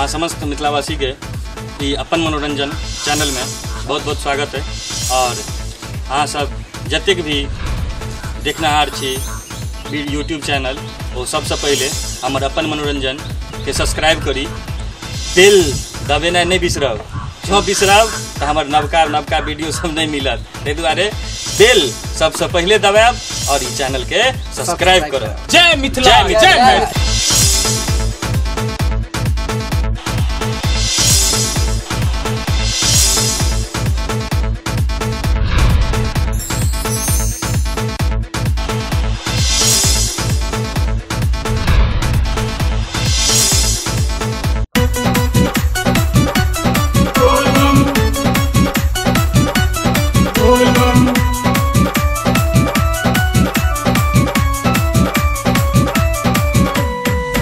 समस्त मिथिलावासी के ई अपन मनोरंजन चैनल में बहुत बहुत स्वागत है। और अहाँ सब जतेक भी देखनहार छी यूट्यूब चैनल वो सबसे पहले हमर अपन मनोरंजन के सब्सक्राइब करी, बेल दबेनाइ नहीं बिसरब। जो बिसरब तो हमार नवका वीडियो सब नहीं मिलत, ताहि दुआरे बेल सबसे पहले दबाएब और ई चैनल के सब्सक्राइब करब। जय मिथिला, जय।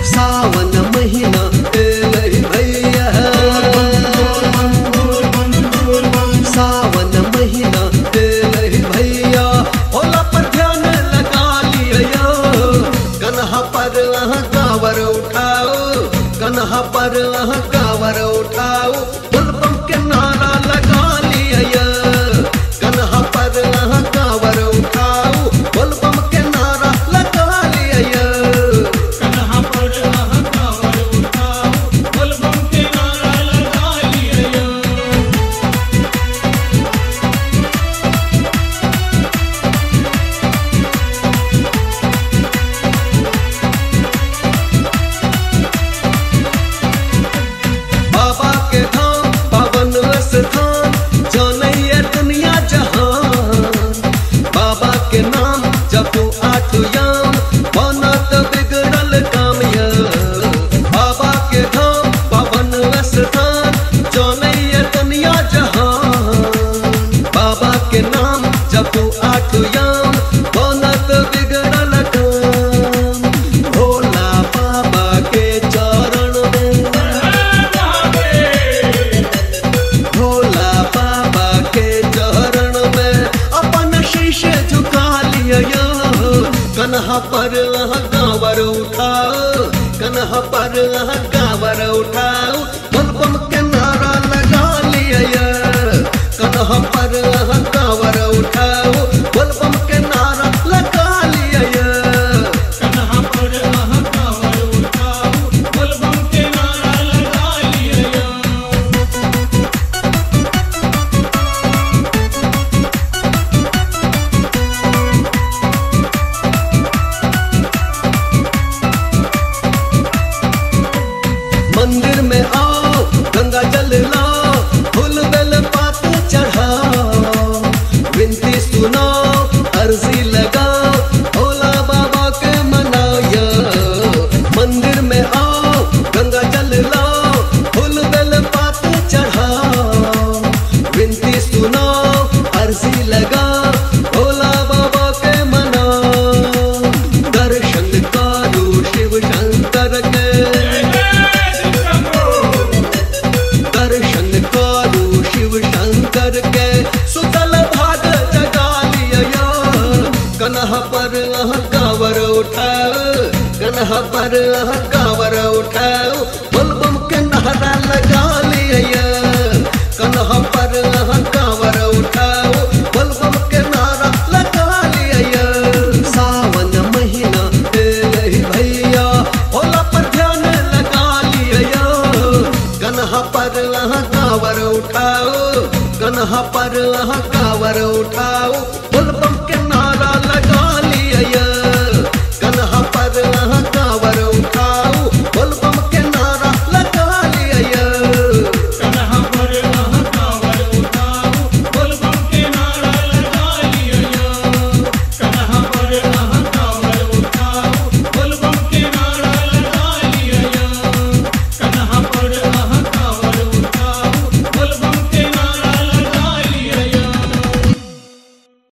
सावन महीना एलहि भैया, सावन महीना एलहि भैया, भोला पर ध्यान लगा लिया। कन्हा पर कांवर उठाओ, कन्हा पर कांवर उठाओ, बोलबम के नारा लगा लिया। कन्हा पर कांवर उठाओ, बोलबम के नारा लगा लिया। बाबा के धाम पावन स्थान, जानैया दुनिया जहान। बाबा के नाम जपू आठ याम, बनत बिगड़ल काम या। बाबा के धाम पावन स्थान, जानैया दुनिया जहान। बाबा के नाम जपू आठ याम, बनत बिगड़ल काम। भोला बाबा के चरण में, भोला बाबा के चरण में अपन शीश झुका लिया। कन्हा पर कांवर उठाओ, कन्हा पर कांवर उठाओ, बोलबम के नारा लगा लिया। कन्हा पर कांवर उठाओ, बोलबम के नारा लगा लिया। कन्हा पर कांवर उठाओ, बोलबम के नारा लगा लिया। मंदिर में आओ, गंगा जल लाओ, फूल बेल पात चढ़ाओ। विनती सुनाओ, अर्जी लगाओ, भोला बाबा के मनाओ। मंदिर में आओ, गंगा जल लाओ, फूल बेल पात चढ़ाओ। विनती सुनाओ, अर्जी लगाओ, भोला बाबा के मनाओ। दर्शन करो शिव शंकर के, दर्शन करो शिव शंकर के, सुतल भाग जगा लिया। कन्हा पर कांवर उठाओ, कन्हा पर कांवर उठाओ, बोलबम के नारा लगा लिया। कन्हा पर कांवर उठाओ, बोलबम के नारा लगा लिया। सावन महीना एलहि भैया, भोला पर ध्यान लगा लिया। कन्हा पर कांवर उठाओ, कन्हा पर कांवर उठाओ,